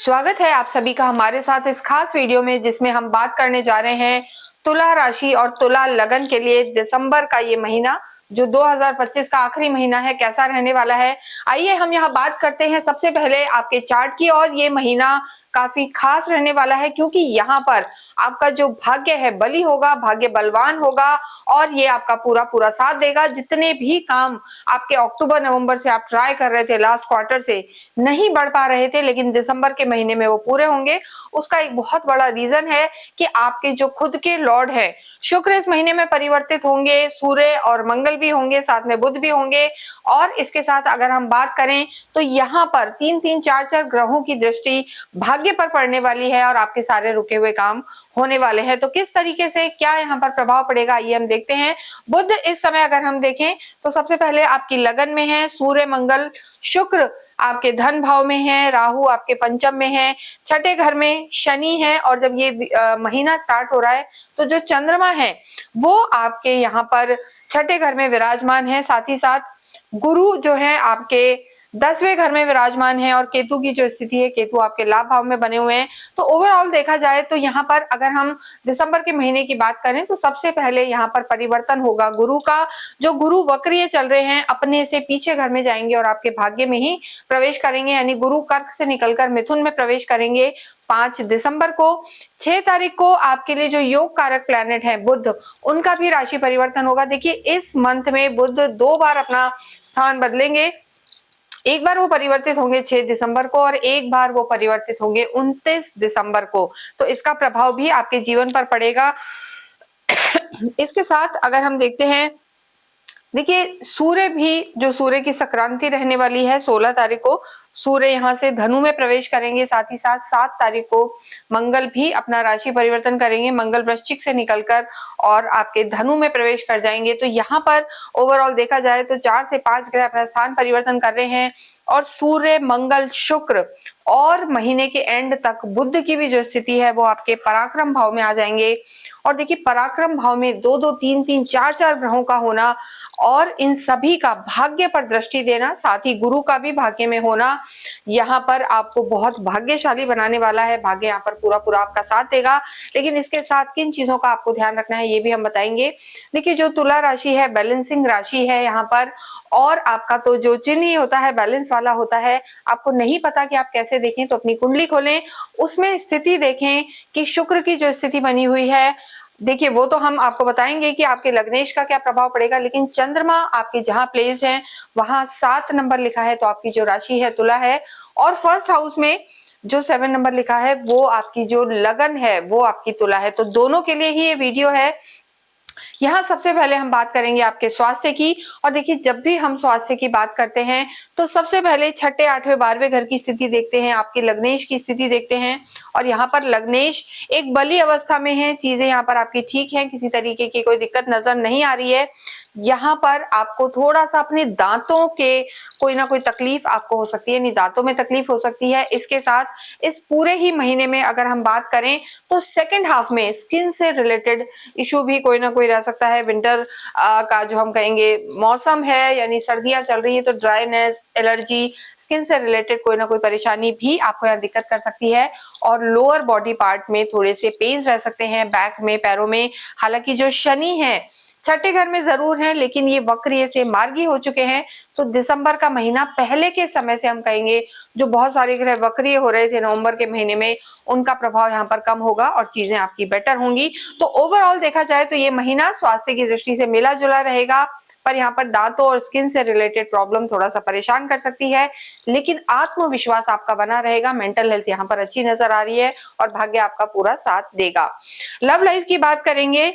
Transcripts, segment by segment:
स्वागत है आप सभी का हमारे साथ इस खास वीडियो में, जिसमें हम बात करने जा रहे हैं तुला राशि और तुला लगन के लिए दिसंबर का ये महीना जो 2025 का आखिरी महीना है, कैसा रहने वाला है। आइए हम यहाँ बात करते हैं सबसे पहले आपके चार्ट की। और ये महीना काफी खास रहने वाला है क्योंकि यहाँ पर आपका जो भाग्य है बली होगा, भाग्य बलवान होगा और ये आपका पूरा पूरा साथ देगा। जितने भी काम आपके अक्टूबर नवंबर से आप ट्राई कर रहे थे, लास्ट क्वार्टर से नहीं बढ़ पा रहे थे, लेकिन दिसंबर के महीने में वो पूरे होंगे। उसका एक बहुत बड़ा रीजन है कि आपके जो खुद के लॉर्ड है शुक्र इस महीने में परिवर्तित होंगे, सूर्य और मंगल भी होंगे, साथ में बुध भी होंगे। और इसके साथ अगर हम बात करें तो यहाँ पर 3-3 4-4 ग्रहों की दृष्टि भाग्य पर पड़ने वाली है और आपके सारे रुके हुए काम होने वाले हैं। तो किस तरीके से क्या यहाँ पर प्रभाव पड़ेगा ये हम देखते हैं। बुध इस समय अगर हम देखें तो सबसे पहले आपकी लगन में है, सूर्य मंगल शुक्र आपके धन भाव में है, राहु आपके पंचम में है, छठे घर में शनि है। और जब ये महीना स्टार्ट हो रहा है तो जो चंद्रमा है वो आपके यहाँ पर छठे घर में विराजमान है, साथ ही साथ गुरु जो है आपके 10वें घर में विराजमान है और केतु की जो स्थिति है, केतु आपके लाभ भाव में बने हुए हैं। तो ओवरऑल देखा जाए तो यहाँ पर अगर हम दिसंबर के महीने की बात करें तो सबसे पहले यहाँ पर परिवर्तन होगा गुरु का। जो गुरु वक्रीय चल रहे हैं अपने से पीछे घर में जाएंगे और आपके भाग्य में ही प्रवेश करेंगे, यानी गुरु कर्क से निकलकर मिथुन में प्रवेश करेंगे 5 दिसंबर को। 6 तारीख को आपके लिए जो योग कारक प्लैनेट है बुध, उनका भी राशि परिवर्तन होगा। देखिए इस मंथ में बुध 2 बार अपना स्थान बदलेंगे। एक बार वो परिवर्तित होंगे 6 दिसंबर को और एक बार वो परिवर्तित होंगे 29 दिसंबर को। तो इसका प्रभाव भी आपके जीवन पर पड़ेगा। इसके साथ अगर हम देखते हैं, देखिए सूर्य भी, जो सूर्य की संक्रांति रहने वाली है 16 तारीख को, सूर्य यहाँ से धनु में प्रवेश करेंगे। साथ ही साथ 7 तारीख को मंगल भी अपना राशि परिवर्तन करेंगे, मंगल वृश्चिक से निकलकर और आपके धनु में प्रवेश कर जाएंगे। तो यहाँ पर ओवरऑल देखा जाए तो 4 से 5 ग्रह अपना स्थान परिवर्तन कर रहे हैं और सूर्य मंगल शुक्र और महीने के एंड तक बुध की भी जो स्थिति है वो आपके पराक्रम भाव में आ जाएंगे। और देखिए पराक्रम भाव में 2-2 3-3 4-4 ग्रहों का होना और इन सभी का भाग्य पर दृष्टि देना, साथ ही गुरु का भी भाग्य में होना यहाँ पर आपको बहुत भाग्यशाली बनाने वाला है। भाग्य यहाँ पर पूरा पूरा आपका साथ देगा। लेकिन इसके साथ किन चीजों का आपको ध्यान रखना है ये भी हम बताएंगे। देखिए जो तुला राशि है बैलेंसिंग राशि है यहाँ पर, और आपका तो जो चिन्ह ही होता है बैलेंस वाला होता है। आपको नहीं पता कि आप कैसे देखें तो अपनी कुंडली खोलें, उसमें स्थिति देखें कि शुक्र की जो स्थिति बनी हुई है, देखिए वो तो हम आपको बताएंगे कि आपके लग्नेश का क्या प्रभाव पड़ेगा। लेकिन चंद्रमा आपके जहां प्लेस है वहां 7 नंबर लिखा है तो आपकी जो राशि है तुला है, और फर्स्ट हाउस में जो 7 नंबर लिखा है वो आपकी जो लगन है वो आपकी तुला है। तो दोनों के लिए ही ये वीडियो है। यहाँ सबसे पहले हम बात करेंगे आपके स्वास्थ्य की। और देखिए जब भी हम स्वास्थ्य की बात करते हैं तो सबसे पहले छठे 8वें 12वें घर की स्थिति देखते हैं, आपके लग्नेश की स्थिति देखते हैं। और यहाँ पर लग्नेश एक बली अवस्था में है, चीजें यहाँ पर आपकी ठीक हैं, किसी तरीके की कोई दिक्कत नजर नहीं आ रही है। यहाँ पर आपको थोड़ा सा अपने दांतों के कोई ना कोई तकलीफ आपको हो सकती है, यानी दांतों में तकलीफ हो सकती है। इसके साथ इस पूरे ही महीने में अगर हम बात करें तो सेकंड हाफ में स्किन से रिलेटेड इशू भी कोई ना कोई रह सकता है। विंटर का जो हम कहेंगे मौसम है, यानी सर्दियां चल रही है तो ड्राइनेस, एलर्जी, स्किन से रिलेटेड कोई ना कोई परेशानी भी आपको यहाँ दिक्कत कर सकती है। और लोअर बॉडी पार्ट में थोड़े से पेन्स रह सकते हैं, बैक में, पैरों में। हालांकि जो शनि है छठे घर में जरूर है लेकिन ये वक्रीय से मार्गी हो चुके हैं। तो दिसंबर का महीना पहले के समय से हम कहेंगे जो बहुत सारे ग्रह वक्रीय हो रहे थे नवंबर के महीने में, उनका प्रभाव यहाँ पर कम होगा और चीजें आपकी बेटर होंगी। तो ओवरऑल देखा जाए तो ये महीना स्वास्थ्य की दृष्टि से मिला जुला रहेगा, पर यहाँ पर दांतों और स्किन से रिलेटेड प्रॉब्लम थोड़ा सा परेशान कर सकती है। लेकिन आत्मविश्वास आपका बना रहेगा, मेंटल हेल्थ यहाँ पर अच्छी नजर आ रही है और भाग्य आपका पूरा साथ देगा। लव लाइफ की बात करेंगे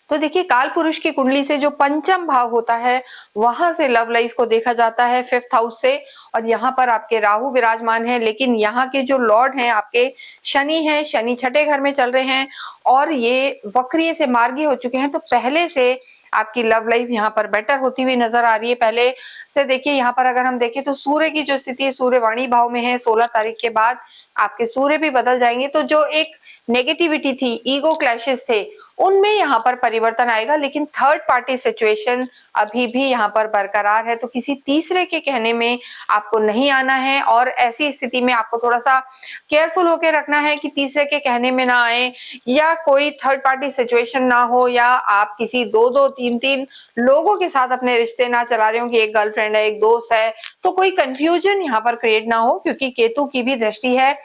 तो देखिए काल पुरुष की कुंडली से जो पंचम भाव होता है वहां से लव लाइफ को देखा जाता है 5th हाउस से। और यहाँ पर आपके राहु विराजमान है, लेकिन यहाँ के जो लॉर्ड हैं आपके शनि हैं, शनि छठे घर में चल रहे हैं और ये वक्रीय से मार्गी हो चुके हैं। तो पहले से आपकी लव लाइफ यहाँ पर बेटर होती हुई नजर आ रही है पहले से। देखिए यहाँ पर अगर हम देखें तो सूर्य की जो स्थिति है, सूर्य वाणी भाव में है। 16 तारीख के बाद आपके सूर्य भी बदल जाएंगे, तो जो एक नेगेटिविटी थी, ईगो क्लैशेस थे, उनमें यहाँ पर परिवर्तन आएगा, लेकिन थर्ड पार्टी सिचुएशन अभी भी यहाँ पर बरकरार है। तो किसी तीसरे के कहने में आपको नहीं आना है, और ऐसी स्थिति में आपको थोड़ा सा केयरफुल होकर रखना है कि तीसरे के कहने में ना आए, या कोई थर्ड पार्टी सिचुएशन ना हो, या आप किसी दो दो तीन तीन लोगों के साथ अपने रिश्ते ना चला रहे हो कि एक गर्लफ्रेंड है, एक दोस्त है, तो कोई कंफ्यूजन यहाँ पर क्रिएट ना हो, क्योंकि केतु की भी दृष्टि है।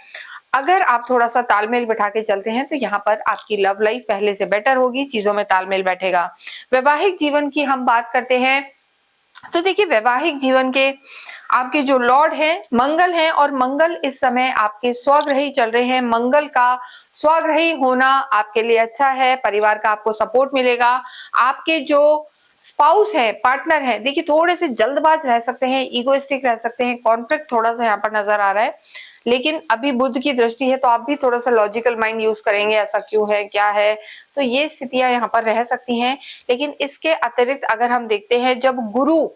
अगर आप थोड़ा सा तालमेल बिठा के चलते हैं तो यहाँ पर आपकी लव लाइफ पहले से बेटर होगी, चीजों में तालमेल बैठेगा। वैवाहिक जीवन की हम बात करते हैं तो देखिए, वैवाहिक जीवन के आपके जो लॉर्ड हैं मंगल हैं, और मंगल इस समय आपके स्वग्रही चल रहे हैं। मंगल का स्वग्रही होना आपके लिए अच्छा है, परिवार का आपको सपोर्ट मिलेगा। आपके जो स्पाउस है, पार्टनर है, देखिए थोड़े से जल्दबाज रह सकते हैं, इगोइस्टिक रह सकते हैं, कॉन्फ्लिक्ट थोड़ा सा यहाँ पर नजर आ रहा है। लेकिन अभी बुध की दृष्टि है तो आप भी थोड़ा सा लॉजिकल माइंड यूज करेंगे, ऐसा क्यों है, क्या है, तो ये स्थितियां यहाँ पर रह सकती हैं। लेकिन इसके अतिरिक्त अगर हम देखते हैं, जब गुरु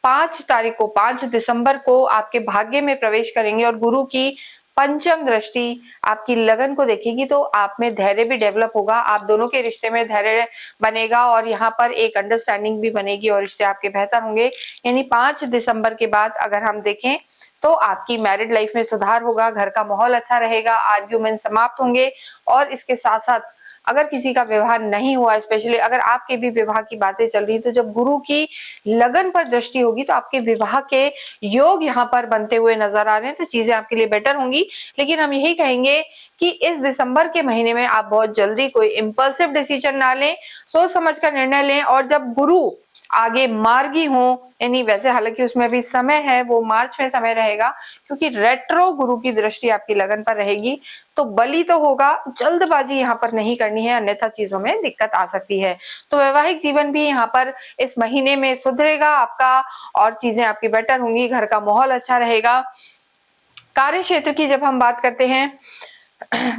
5 दिसंबर को आपके भाग्य में प्रवेश करेंगे और गुरु की पंचम दृष्टि आपकी लगन को देखेगी, तो आप में धैर्य भी डेवलप होगा, आप दोनों के रिश्ते में धैर्य बनेगा, और यहाँ पर एक अंडरस्टैंडिंग भी बनेगी और रिश्ते आपके बेहतर होंगे। यानी 5 दिसंबर के बाद अगर हम देखें तो आपकी मैरिड लाइफ में सुधार होगा, घर का माहौल अच्छा रहेगा, आर्ग्यूमेंट समाप्त होंगे। और इसके साथ साथ अगर किसी का विवाह नहीं हुआ, स्पेशली अगर आपके भी विवाह की बातें चल रही, तो जब गुरु की लगन पर दृष्टि होगी तो आपके विवाह के योग यहाँ पर बनते हुए नजर आ रहे हैं, तो चीजें आपके लिए बेटर होंगी। लेकिन हम यही कहेंगे कि इस दिसंबर के महीने में आप बहुत जल्दी कोई इंपल्सिव डिसीजन ना लें, सोच समझ कर निर्णय लें। और जब गुरु आगे मार्गी हो, यानी वैसे हालांकि उसमें अभी समय है, वो मार्च में समय रहेगा, क्योंकि रेट्रो गुरु की दृष्टि आपकी लगन पर रहेगी, तो बलि तो होगा, जल्दबाजी यहाँ पर नहीं करनी है, अन्यथा चीजों में दिक्कत आ सकती है। तो वैवाहिक जीवन भी यहाँ पर इस महीने में सुधरेगा आपका, और चीजें आपकी बेटर होंगी, घर का माहौल अच्छा रहेगा। कार्य क्षेत्र की जब हम बात करते हैं,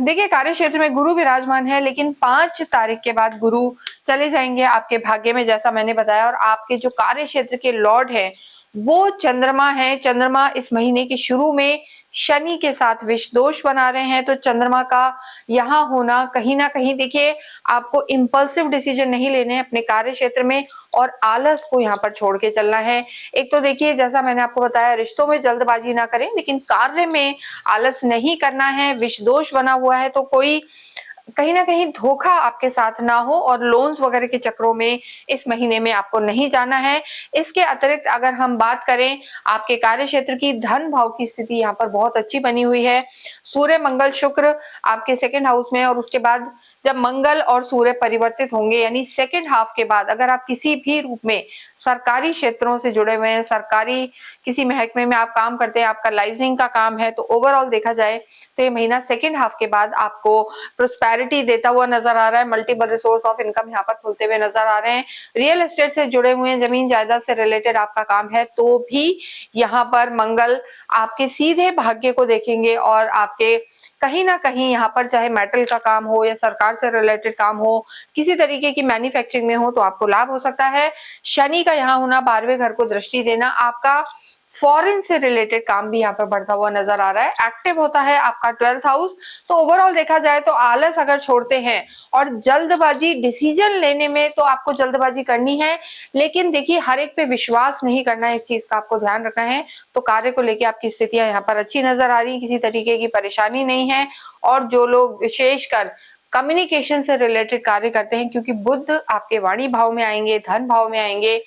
देखिए कार्य क्षेत्र में गुरु विराजमान है, लेकिन 5 तारीख के बाद गुरु चले जाएंगे आपके भाग्य में, जैसा मैंने बताया। और आपके जो कार्य क्षेत्र के लॉर्ड है वो चंद्रमा है। चंद्रमा इस महीने के शुरू में शनि के साथ विष दोष बना रहे हैं, तो चंद्रमा का यहाँ होना कहीं ना कहीं, देखिए आपको इंपल्सिव डिसीजन नहीं लेने हैं अपने कार्य क्षेत्र में, और आलस को यहाँ पर छोड़ के चलना है। एक तो देखिए जैसा मैंने आपको बताया, रिश्तों में जल्दबाजी ना करें, लेकिन कार्य में आलस नहीं करना है। विष दोष बना हुआ है तो कोई कहीं ना कहीं धोखा आपके साथ ना हो, और लोन्स वगैरह के चक्रों में इस महीने में आपको नहीं जाना है। इसके अतिरिक्त अगर हम बात करें आपके कार्य क्षेत्र की, धन भाव की स्थिति यहाँ पर बहुत अच्छी बनी हुई है। सूर्य मंगल शुक्र आपके सेकंड हाउस में, और उसके बाद जब मंगल और सूर्य परिवर्तित होंगे, यानी सेकंड हाफ के बाद अगर आप किसी भी रूप में सरकारी क्षेत्रों से जुड़े हुए हैं, सरकारी किसी महकमे में आप काम करते हैं, आपका लाइसेंसिंग का काम है, तो ओवरऑल देखा जाए तो ये महीना सेकंड हाफ के बाद आपको प्रोस्पेरिटी देता हुआ नजर आ रहा है। मल्टीपल रिसोर्स ऑफ इनकम यहाँ पर खुलते हुए नजर आ रहे हैं। रियल एस्टेट से जुड़े हुए हैं, जमीन जायदाद से रिलेटेड आपका काम है, तो भी यहाँ पर मंगल आपके सीधे भाग्य को देखेंगे, और आपके कहीं ना कहीं यहाँ पर चाहे मेटल का काम हो या सरकार से रिलेटेड काम हो, किसी तरीके की मैन्युफैक्चरिंग में हो, तो आपको लाभ हो सकता है। शनि का यहाँ होना, 12वें घर को दृष्टि देना, आपका फॉरेन से रिलेटेड काम भी यहाँ पर बढ़ता हुआ नजर आ रहा है। एक्टिव होता है आपका 12th हाउस। तो ओवरऑल देखा जाए तो आलस अगर छोड़ते हैं और जल्दबाजी डिसीजन लेने में, तो आपको जल्दबाजी करनी है, लेकिन देखिए हर एक पे विश्वास नहीं करना है, इस चीज का आपको ध्यान रखना है। तो कार्य को लेकर आपकी स्थितियां यहाँ पर अच्छी नजर आ रही है, किसी तरीके की परेशानी नहीं है। और जो लोग विशेषकर कम्युनिकेशन से रिलेटेड कार्य करते हैं, क्योंकि बुध आपके वाणी भाव में आएंगे, धन भाव में आएंगे,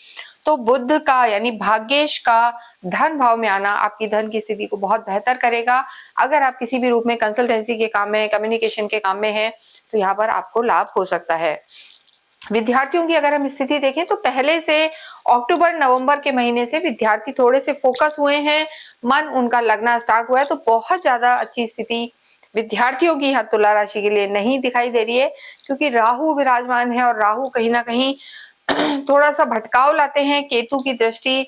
तो बुध का यानी भाग्येश का धन भाव में आना आपकी धन की स्थिति को बहुत बेहतर करेगा। अगर आप किसी भी रूप में कंसल्टेंसी के काम में, कम्युनिकेशन के काम में हैं, तो यहाँ पर आपको लाभ हो सकता है। विद्यार्थियों की अगर हम स्थिति देखें तो पहले से अक्टूबर नवंबर के महीने से विद्यार्थी थोड़े से फोकस हुए हैं, मन उनका लगना स्टार्ट हुआ है, तो बहुत ज्यादा अच्छी स्थिति विद्यार्थियों की यहाँ तुला राशि के लिए नहीं दिखाई दे रही है, क्योंकि राहु विराजमान है, और राहु कहीं ना कहीं थोड़ा सा भटकाव लाते हैं। केतु की दृष्टि,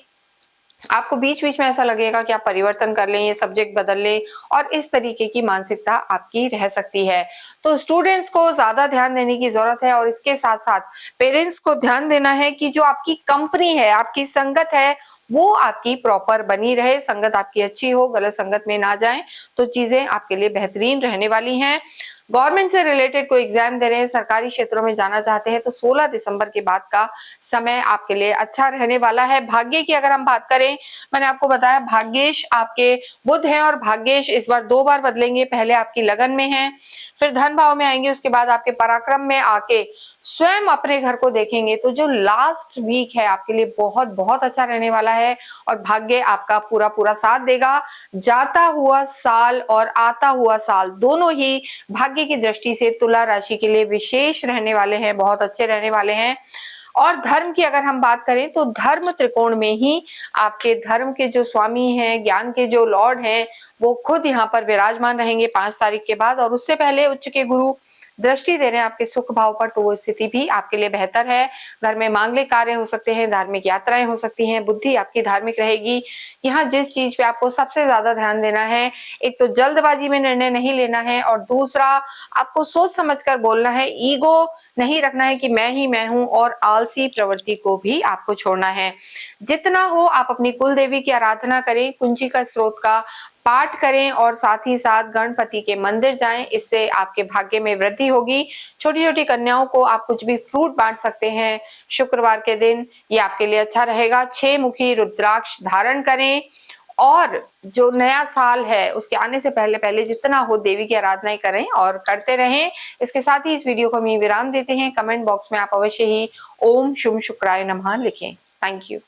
आपको बीच बीच में ऐसा लगेगा कि आप परिवर्तन कर लें, ये सब्जेक्ट बदल लें, और इस तरीके की मानसिकता आपकी रह सकती है। तो स्टूडेंट्स को ज्यादा ध्यान देने की जरूरत है, और इसके साथ साथ पेरेंट्स को ध्यान देना है कि जो आपकी कंपनी है, आपकी संगत है, वो आपकी प्रॉपर बनी रहे, संगत आपकी अच्छी हो, गलत संगत में ना जाएं, तो चीजें आपके लिए बेहतरीन रहने वाली हैं। गवर्नमेंट से रिलेटेड कोई एग्जाम दे रहे हैं, सरकारी क्षेत्रों में जाना चाहते हैं, तो 16 दिसंबर के बाद का समय आपके लिए अच्छा रहने वाला है। भाग्य की अगर हम बात करें, मैंने आपको बताया भाग्येश आपके बुध हैं और भाग्येश इस बार 2 बार बदलेंगे। पहले आपकी लगन में है, फिर धन भाव में आएंगे, उसके बाद आपके पराक्रम में आके स्वयं अपने घर को देखेंगे। तो जो लास्ट वीक है आपके लिए बहुत बहुत अच्छा रहने वाला है और भाग्य आपका पूरा पूरा साथ देगा। जाता हुआ साल और आता हुआ साल दोनों ही भाग्य की दृष्टि से तुला राशि के लिए विशेष रहने वाले हैं, बहुत अच्छे रहने वाले हैं। और धर्म की अगर हम बात करें तो धर्म त्रिकोण में ही आपके धर्म के जो स्वामी हैं, ज्ञान के जो लॉर्ड हैं, वो खुद यहाँ पर विराजमान रहेंगे 5 तारीख के बाद। और उससे पहले उच्च के गुरु दृष्टि दे रहे हैं आपके सुख भाव पर, तो वो स्थिति भी आपके लिए बेहतर है। घर में मांगलिक कार्य हो सकते हैं, धार्मिक यात्राएं हो सकती हैं, बुद्धि आपकी धार्मिक रहेगी। यहाँ जिस चीज पे आपको सबसे ज्यादा ध्यान देना है, एक तो जल्दबाजी में निर्णय नहीं लेना है और दूसरा आपको सोच समझकर बोलना है। ईगो नहीं रखना है कि मैं ही मैं हूं, और आलसी प्रवृत्ति को भी आपको छोड़ना है। जितना हो आप अपनी कुल देवी की आराधना करें, कुंजी का स्रोत का पाठ करें और साथ ही साथ गणपति के मंदिर जाएं, इससे आपके भाग्य में वृद्धि होगी। छोटी छोटी कन्याओं को आप कुछ भी फ्रूट बांट सकते हैं शुक्रवार के दिन, ये आपके लिए अच्छा रहेगा। 6 मुखी रुद्राक्ष धारण करें और जो नया साल है उसके आने से पहले पहले जितना हो देवी की आराधनाएं करें और करते रहें। इसके साथ ही इस वीडियो को हम विराम देते हैं। कमेंट बॉक्स में आप अवश्य ही ओम शुभ शुक्राय नमः लिखें। Thank you.